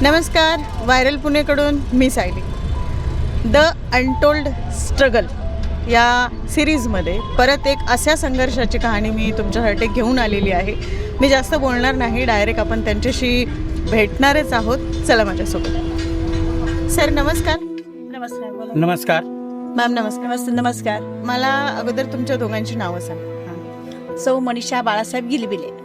नमस्कार, व्हायरल पुणेकडून मी सायली. द अनटोल्ड स्ट्रगल या सिरीजमध्ये परत एक अशा संघर्षाची कहाणी मी तुमच्यासाठी घेऊन आलेली आहे. मी जास्त बोलणार नाही, डायरेक्ट आपण त्यांच्याशी भेटणारच आहोत. चला माझ्यासोबत. सर नमस्कार. नमस्कार. बोला. नमस्कार. मॅम नमस्कार. नमस्कार. मला अगोदर तुमच्या दोघांची नावं सांगा. सौ मनीषा बाळासाहेब गिलबिले.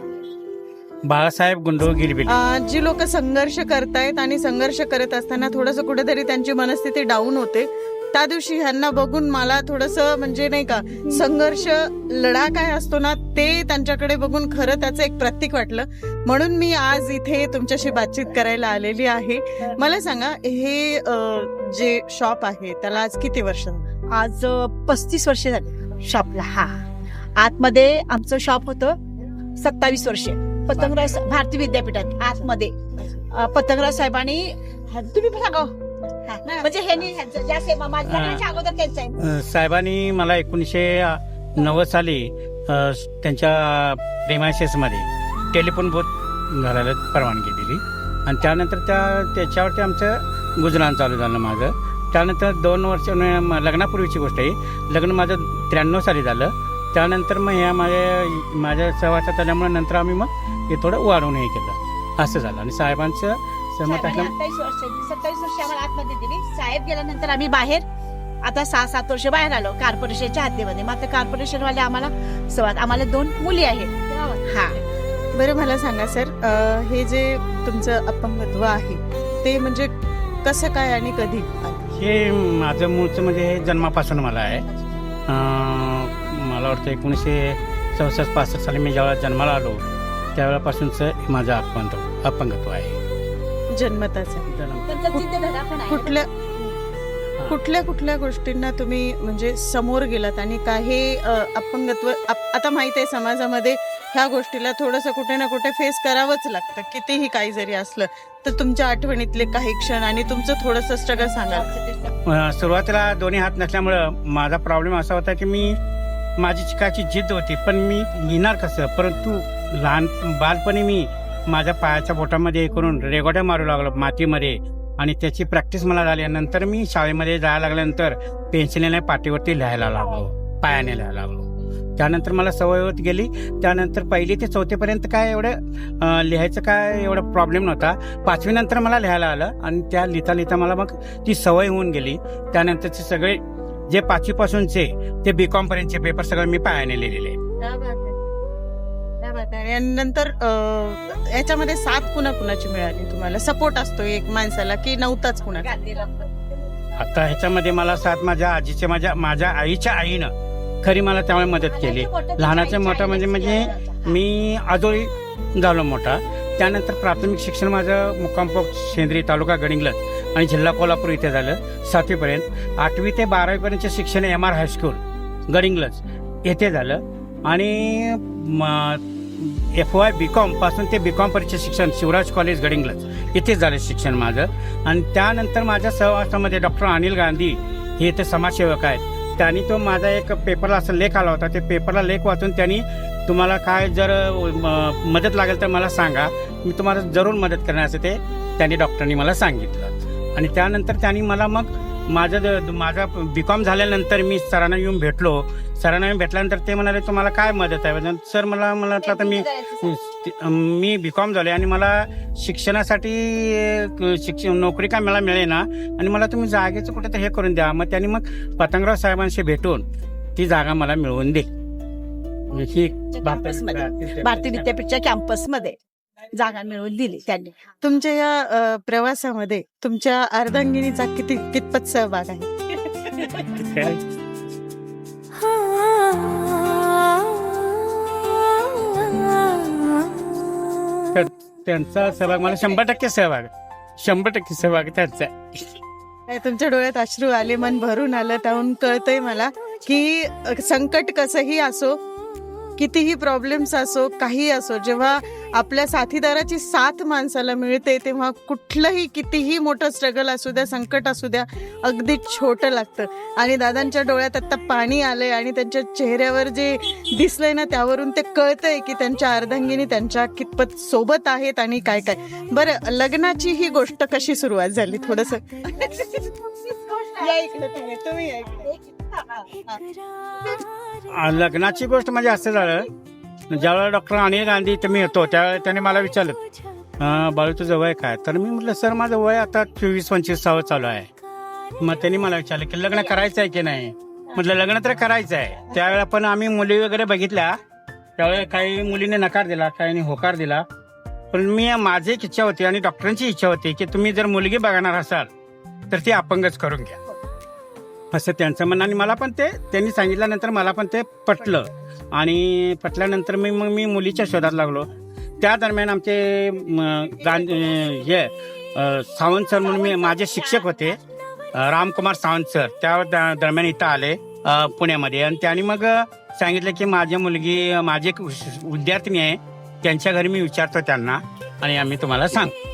बाळासाहेब गुंडो गिरबिले. जी लोक संघर्ष करतायत आणि संघर्ष करत असताना थोडंसं कुठेतरी त्यांची मनस्थिती डाऊन होते, त्या दिवशी ह्यांना बघून मला थोडंसं म्हणजे नाही का, संघर्ष लढा काय असतो ना, ते त्यांच्याकडे बघून खरं त्याचं एक प्रतीक वाटलं. म्हणून मी आज इथे तुमच्याशी बातचीत करायला आलेली आहे. मला सांगा, हे जे शॉप आहे त्याला आज किती वर्ष? आज 35 वर्षे झाले शॉपला. हा, आतमध्ये आमचं शॉप होतं 27 वर्षे. पतंगराव भारतीय विद्यापीठात आतमध्ये पतंगराव साहेबांनी, तुम्ही पण सांगा म्हणजे अगोदर त्यांचं आहे. साहेबांनी मला 1990 साली त्यांच्या प्रेमायसेसमध्ये टेलिफोन बूथ घालायला परवानगी दिली आणि त्यानंतर त्याच्यावरती आमचं गुजरान चालू झालं माझं. त्यानंतर 2 वर्ष लग्नापूर्वीची गोष्ट आहे. लग्न माझं 93 साली झालं. त्यानंतर मग ह्या माझ्या सहवासात आल्यामुळे नंतर आम्ही मग हे थोडं वाढवून हे केलं, असं झालं. आणि साहेबांचं सहमत असलं. 27 वर्ष आम्हाला आतमध्ये दिली. साहेब गेल्यानंतर आम्ही बाहेर आता 6-7 वर्ष बाहेर आलो कॉर्पोरेशनच्या हद्दीमध्ये. मात्र कॉर्पोरेशनवाले आम्हाला 2 मुली आहेत. हा, बरं मला सांगा सर, हे जे तुमचं अपंगत्व आहे ते म्हणजे कसं काय आणि कधी? हे माझं मूळचं म्हणजे हे जन्मापासून मला आहे. मला वाटतं 1964-65 साली मी जेव्हा जन्माला आलो त्यावेळेपासूनचं माझं अपंगत्व आहे. जन्मताचं. त्यांचा जिद्दधडा पण आहे. कुठल्या गोष्टींना तुम्ही म्हणजे समोर गेलात आणि काही अपंगत्व आता माहिती आहे समाजामध्ये ह्या गोष्टीला थोडंसं कुठे ना कुठे फेस करावंच लागतं, कितीही काही जरी असलं तर. तुमच्या आठवणीतले काही क्षण आणि तुमचं थोडंसं स्ट्रगल सांगा. सुरुवातीला दोन्ही हात नसल्यामुळं माझा प्रॉब्लेम असा होता की माझी शिकायची जिद्द होती, पण मी लिहिणार कसं. परंतु बालपणी मी माझ्या पायाच्या बोटामध्ये हे करून रेगोड्या मारू लागलो मातीमध्ये आणि त्याची प्रॅक्टिस मला झाली. नंतर मी शाळेमध्ये जायला लागल्यानंतर पेन्सिलीने पाटीवरती लिहायला लागलो, पायाने लिहायला लागलो. त्यानंतर मला सवय होत गेली. त्यानंतर 1ली ते 4थी पर्यंत काय एवढं लिहायचं काय एवढा प्रॉब्लेम नव्हता. 5वी नंतर मला लिहायला आलं आणि त्या लिहिता लिहिता मला मग ती सवय होऊन गेली. त्यानंतरचे सगळे जे 5वी पासूनचे ते BCom पर्यंतचे पेपर सगळे मी पायाने लिहिलेले. आणि नंतर याच्यामध्ये साथ कुणाची मिळाली तुम्हाला? सपोर्ट असतो एक माणसाला की नव्हताच कुणाचा? आता ह्याच्यामध्ये मला साथ माझ्या आजीचे, माझ्या आईच्या आईनं खरी मला त्यामुळे मदत केली. लहानाचं मोठा म्हणजे मी आजोळी झालो मोठा. त्यानंतर प्राथमिक शिक्षण माझं मुक्कामपोस्ट शेंद्री, तालुका गडिंग्लज आणि जिल्हा कोल्हापूर इथे झालं 7वी पर्यंत. 8वी ते 12वी पर्यंतचे शिक्षण MR हायस्कूल गडिंग्लज येथे झालं. आणि FY BCom पासून ते BCom पर्यंतचे शिक्षण शिवराज कॉलेज गडिंग्लज इथेच झालं शिक्षण माझं. आणि त्यानंतर माझ्या सहवासामध्ये डॉक्टर अनिल गांधी हे इथे समाजसेवक आहेत. त्यांनी तो माझा एक पेपरला असा लेख आला होता. ते पेपरला लेख वाचून त्यांनी, तुम्हाला काय जर मदत लागेल तर मला सांगा, मी तुम्हाला जरूर मदत करणार असं ते त्यांनी डॉक्टरांनी मला सांगितलं. आणि त्यानंतर त्यांनी मला मग माझा BCom झाल्यानंतर मी सरांना येऊन भेटलो. सरांना भेटल्यानंतर ते म्हणाले तुम्हाला काय मदत आहे? सर मला म्हटलं तर मी BCom झाले आणि मला शिक्षणासाठी नोकरी काय मला मिळेना आणि मला तुम्ही जागेचं कुठे तर हे करून द्या. मग त्यांनी मग पतंगराव साहेबांशी भेटून ती जागा मला मिळवून दे. भारतीय विद्यापीठच्या कॅम्पसमध्ये जागा मिळवून दिली त्यांनी. तुमच्या या प्रवासामध्ये तुमच्या अर्धांगिनीचा कितपत सहभाग आहे? त्यांचा सहभाग मला 100% सहभाग, 100% सहभाग त्यांचा. तुमच्या डोळ्यात अश्रू आले, मन भरून आलं. त्याहून कळतंय मला की संकट कसंही असो कितीही प्रॉब्लेम्स असो, काही असो, जेव्हा आपल्या साथीदाराची साथ माणसाला मिळते तेव्हा कुठलंही कितीही मोठं स्ट्रगल असू द्या, संकट असू द्या, अगदी छोटं लागतं. आणि दादांच्या डोळ्यात आता पाणी आलंय आणि त्यांच्या चेहऱ्यावर जे दिसलंय ना त्यावरून ते कळतंय की त्यांच्या अर्धांगिनी त्यांच्या कितपत सोबत आहेत आणि काय काय. बरं, लग्नाची ही गोष्ट कशी सुरुवात झाली थोडस या इकडे, तुम्ही या इकडे. लग्नाची गोष्ट म्हणजे असं झालं, ज्यावेळेला डॉक्टर अनिल गांधी इथे मी होतो त्यावेळेला त्याने मला विचारलं, बाळू तुझं वय काय? तर मी म्हटलं सर माझं वय आता 24-25 चालू आहे. मग त्यांनी मला विचारलं की लग्न करायचं आहे की नाही? म्हटलं लग्न तर करायचं आहे. त्यावेळेला पण आम्ही मुली वगैरे बघितल्या, त्यावेळेला काही मुलीने नकार दिला, काही होकार दिला. पण माझी एक इच्छा होती आणि डॉक्टरांची इच्छा होती की तुम्ही जर मुलगी बघणार असाल तर ती अपंगच करून घ्या, असं त्यांचं म्हणणं. आणि मला पण ते त्यांनी सांगितल्यानंतर मला पण ते पटलं. आणि पटल्यानंतर मी मुलीच्या शोधात लागलो. त्या दरम्यान आमचे सावंत सर म्हणून माझे शिक्षक होते, रामकुमार सावंत सर, त्या दरम्यान इथं आले पुण्यामध्ये. आणि त्यांनी मग सांगितलं की माझी मुलगी, माझी एक विद्यार्थिनी आहे, त्यांच्या घरी मी विचारतो त्यांना आणि आम्ही तुम्हाला सांगतो.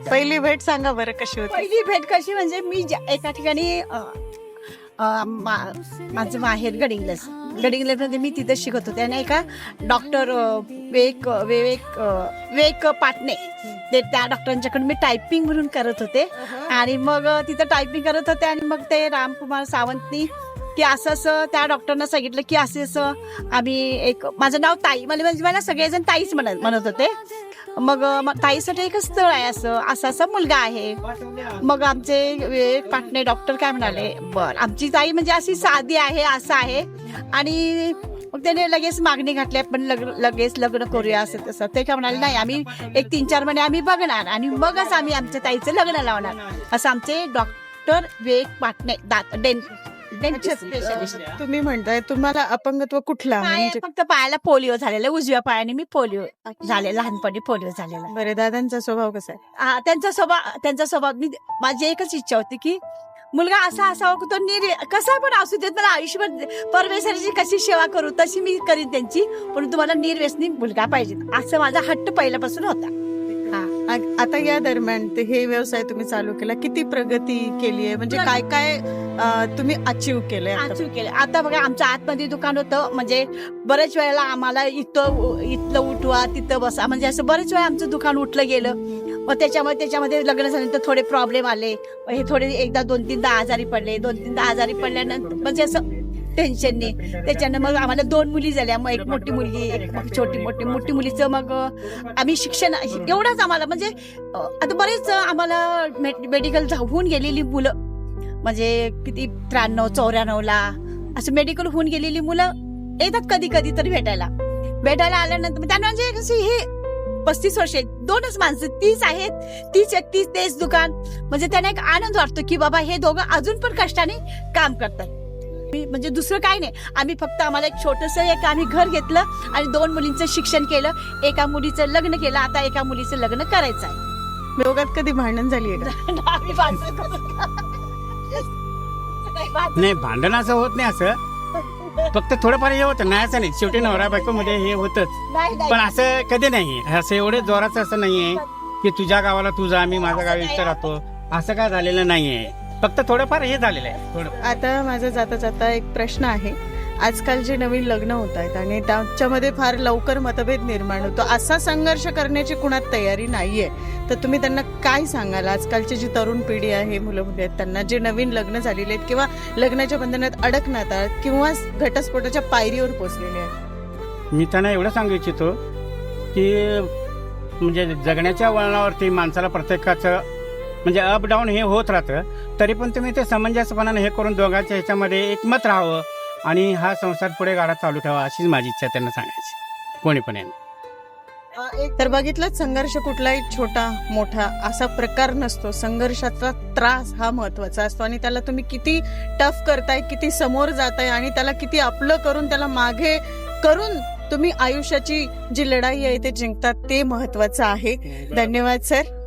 पहिली भेट सांगा बरं कशी होती? पहिली भेट कशी म्हणजे मी एका ठिकाणी माझं माहेर गडिंग्लजमध्ये मी तिथे शिकत होते आणि एका डॉक्टर विवेक पाटणे ते त्या डॉक्टरांच्याकडून मी टायपिंग म्हणून करत होते. आणि मग तिथं टायपिंग करत होते आणि मग ते रामकुमार सावंतनी की असं त्या डॉक्टरना सांगितलं की असं आम्ही एक, माझं नाव ताई, मला सगळेजण ताईच म्हणत होते. मग ताईसाठी एकच स्थळ आहे, असा मुलगा आहे. मग आमचे विवेक पाटणे डॉक्टर काय म्हणाले, बर आमची ताई म्हणजे अशी साधी आहे, असं आहे. आणि मग त्याने लगेच मागणी घातली, आपण लगेच लग्न करूया असं तसं. ते काय म्हणाले, नाही आम्ही एक 3-4 महिने आम्ही बघणार आणि मगच आम्ही आमच्या ताईचं लग्न लावणार, असं आमचे डॉक्टर विवेक पाटणे स्पेशलिस्ट. तुम्ही म्हणताय तुम्हाला अपंगत्व कुठला? म्हणजे फक्त पायाला पोलिओ झालेला, उजव्या पायाने मी पोलिओ झाले, लहानपणी पोलिओ झालेला. बरं, दादांचा स्वभाव कसा आहे? त्यांचा स्वभाव माझी एकच इच्छा होती की मुलगा असा असावा की तो कसा पण असू देत, मला आयुष्यभर परमेश्वराची कशी सेवा करू तशी मी करीन त्यांची, पण तुम्हाला निर्व्यसनी मुलगा पाहिजे, असं माझा हट्ट पहिल्यापासून होता. आता या दरम्यान हे व्यवसाय तुम्ही चालू केला, किती प्रगती केली आहे? म्हणजे काय काय तुम्ही अचीव केलंय? आता बघा, आमचं आतमध्ये दुकान होतं, म्हणजे बरेच वेळेला आम्हाला इथलं उठवा तिथं बसा, म्हणजे असं बरेच वेळा आमचं दुकान उठलं गेलं. मग त्याच्यामध्ये लग्न झाल्यानंतर थोडे प्रॉब्लेम आले, हे थोडे एकदा 2-3दा आजारी पडले. 2-3दा आजारी पडल्यानंतर म्हणजे असं टेन्शनने त्याच्यानं मग आम्हाला 2 मुली झाल्या, मग एक मोठी मुलगी, एक मोठी मुलीचं मग आम्ही शिक्षण एवढंच आम्हाला, म्हणजे आता बरेच आम्हाला मेडिकल होऊन गेलेली मुलं, म्हणजे किती 93-94ला असं मेडिकल होऊन गेलेली मुलं येतात कधी तरी भेटायला आल्यानंतर त्यांना म्हणजे कशी हे 35 वर्ष, 2च माणसं 30 आहेत, 30-31 तेच दुकान, म्हणजे त्यांना एक आनंद वाटतो की बाबा हे दोघं अजून पण कष्टाने काम करतात. म्हणजे दुसरं काही नाही, आम्ही फक्त आम्हाला एक छोटंसं एक आम्ही घर घेतलं आणि 2 मुलींचं शिक्षण केलं, एका मुलीचं लग्न केलं, आता एका मुलीचं लग्न करायचं आहे. दोघात कधी भांडण झाली आहे का? नाही, भांडण असं होत नाही, असं फक्त थोडंफार हे होतं, नाही असं नाही, शेवटी नवरा बायको मध्ये हे होतच, पण असं कधी नाही, असं एवढे जोराचं असं नाहीये की तुझ्या गावाला तुझा, मी माझ्या गावी इथं राहतो, असं काय झालेलं नाहीये, फक्त थोडंफार हे झालेलं आहे. आता माझा जाता एक प्रश्न आहे, आजकाल जे नवीन लग्न होत आहेत आणि त्याच्यामध्ये फार लवकर मतभेद निर्माण होतो, असा संघर्ष करण्याची कुणात तयारी नाहीये, तर तुम्ही त्यांना काय सांगाल? आजकालची जी तरुण पिढी आहे, मुलं मुली आहेत, त्यांना जे नवीन लग्न झालेले आहेत किंवा लग्नाच्या बंधनात अडकणार आहेत किंवा घटस्फोटाच्या पायरीवर पोहोचलेले आहेत, मी त्यांना एवढं सांगू इच्छितो की म्हणजे जगण्याच्या वळणावरती माणसाला प्रत्येकाचं म्हणजे अप डाऊन हे होत राहतं, तरी पण तुम्ही ते समंजसपणाने हे करून दोघांच्या ह्याच्यामध्ये एकमत राहावं आणि हा संसार पुढे गाडा चालू ठेवा, अशीच माझी इच्छा त्यांना सांगायची कोणी पण आहे. तर बघितलं, संघर्ष कुठलाही छोटा मोठा असा प्रकार नसतो, संघर्षाचा त्रास हा महत्वाचा असतो आणि त्याला तुम्ही किती टफ करताय, किती समोर जाताय आणि त्याला किती आपलं करून त्याला मागे करून तुम्ही आयुष्याची जी लढाई आहे ते जिंकतात, ते महत्वाचं आहे. धन्यवाद सर.